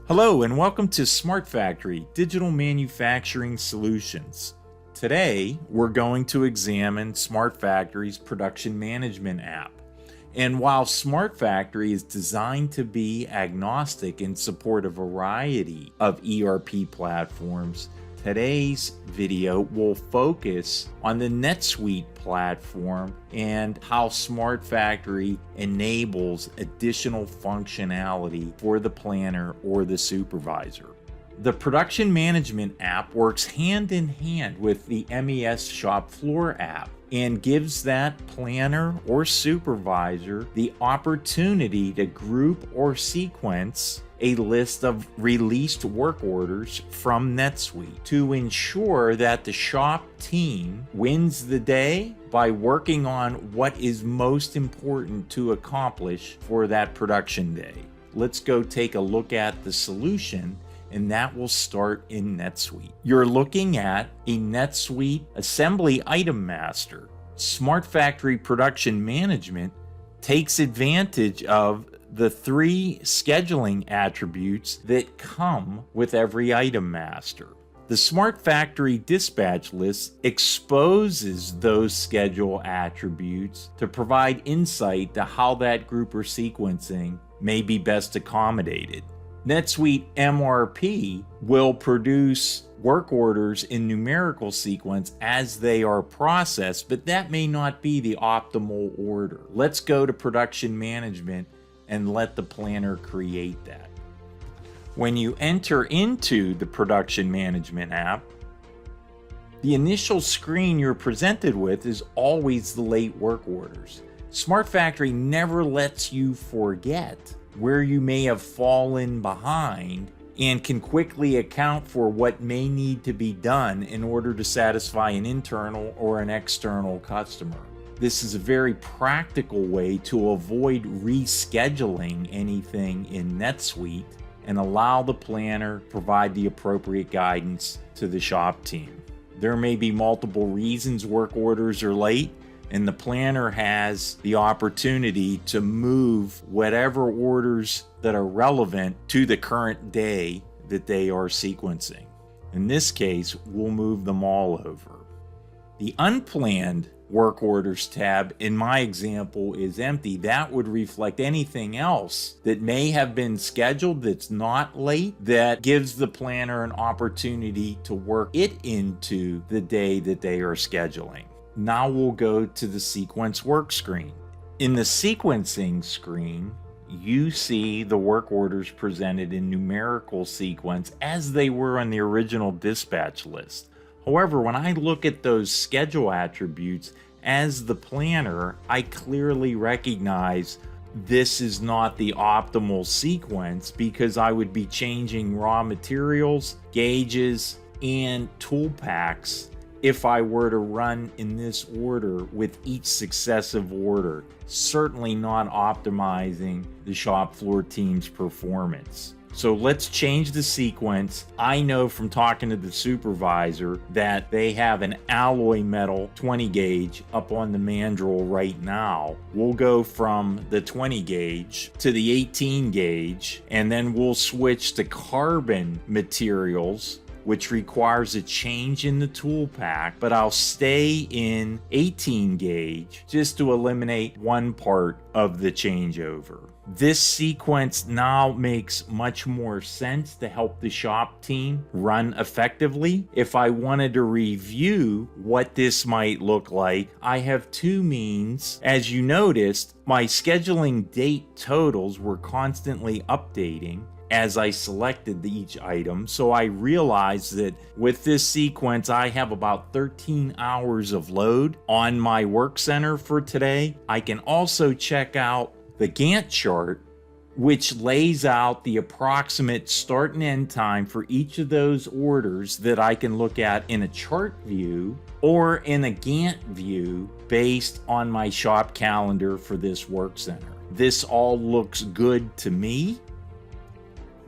Hello and welcome to SmartFactory Digital Manufacturing Solutions. Today we're going to examine SmartFactory's Production Management app. And while SmartFactory is designed to be agnostic and support a variety of ERP platforms, today's video will focus on the NetSuite platform and how SmartFactory enables additional functionality for the planner or the supervisor. The Production Management app works hand in hand with the MES Shop Floor app and gives that planner or supervisor the opportunity to group or sequence a list of released work orders from NetSuite to ensure that the shop team wins the day by working on what is most important to accomplish for that production day. Let's go take a look at the solution, and that will start in NetSuite. You're looking at a NetSuite Assembly Item Master. SmartFactory Production Management takes advantage of the three scheduling attributes that come with every item master. The SmartFactory dispatch list exposes those schedule attributes to provide insight to how that group or sequencing may be best accommodated. NetSuite MRP will produce work orders in numerical sequence as they are processed, but that may not be the optimal order. Let's go to Production Management and let the planner create that. When you enter into the Production Management app, the initial screen you're presented with is always the late work orders. SmartFactory never lets you forget where you may have fallen behind and can quickly account for what may need to be done in order to satisfy an internal or an external customer. This is a very practical way to avoid rescheduling anything in NetSuite and allow the planner to provide the appropriate guidance to the shop team. There may be multiple reasons work orders are late, and the planner has the opportunity to move whatever orders that are relevant to the current day that they are sequencing. In this case, we'll move them all over. The unplanned work orders tab in my example is empty. That would reflect anything else that may have been scheduled that's not late, that gives the planner an opportunity to work it into the day that they are scheduling. Now we'll go to the sequence work screen. In the sequencing screen, you see the work orders presented in numerical sequence as they were on the original dispatch list. However, when I look at those schedule attributes as the planner, I clearly recognize this is not the optimal sequence because I would be changing raw materials, gauges, and tool packs if I were to run in this order with each successive order, certainly not optimizing the shop floor team's performance. So let's change the sequence. I know from talking to the supervisor that they have an alloy metal 20 gauge up on the mandrel right now. We'll go from the 20 gauge to the 18 gauge, and then we'll switch to carbon materials, which requires a change in the tool pack, but I'll stay in 18 gauge just to eliminate one part of the changeover. This sequence now makes much more sense to help the shop team run effectively. If I wanted to review what this might look like, I have two means. As you noticed, my scheduling date totals were constantly updating as I selected each item. So I realized that with this sequence, I have about 13 hours of load on my work center for today. I can also check out the Gantt chart, which lays out the approximate start and end time for each of those orders that I can look at in a chart view or in a Gantt view based on my shop calendar for this work center. This all looks good to me.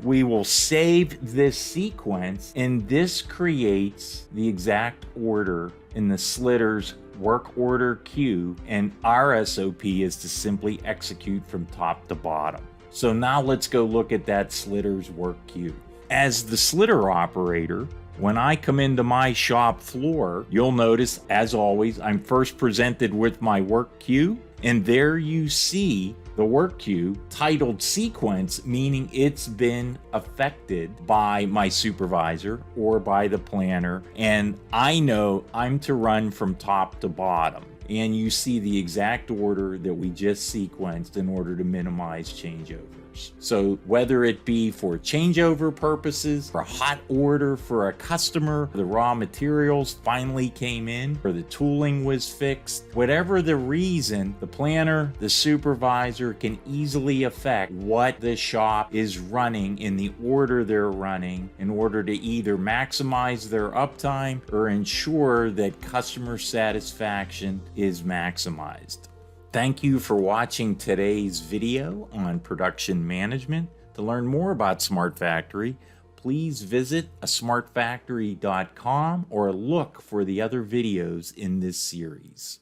We will save this sequence, and this creates the exact order in the Slitter's work order queue, and our SOP is to simply execute from top to bottom. So now let's go look at that slitter's work queue. As the slitter operator, when I come into my shop floor, you'll notice, as always, I'm first presented with my work queue, and there you see the work queue titled sequence, meaning it's been affected by my supervisor or by the planner, and I know I'm to run from top to bottom. And you see the exact order that we just sequenced in order to minimize changeovers. So whether it be for changeover purposes, for a hot order for a customer, the raw materials finally came in, or the tooling was fixed, whatever the reason, the planner, the supervisor can easily affect what the shop is running in the order they're running in order to either maximize their uptime or ensure that customer satisfaction is maximized. Thank you for watching today's video on production management. To learn more about SmartFactory, please visit smartfactory.com or look for the other videos in this series.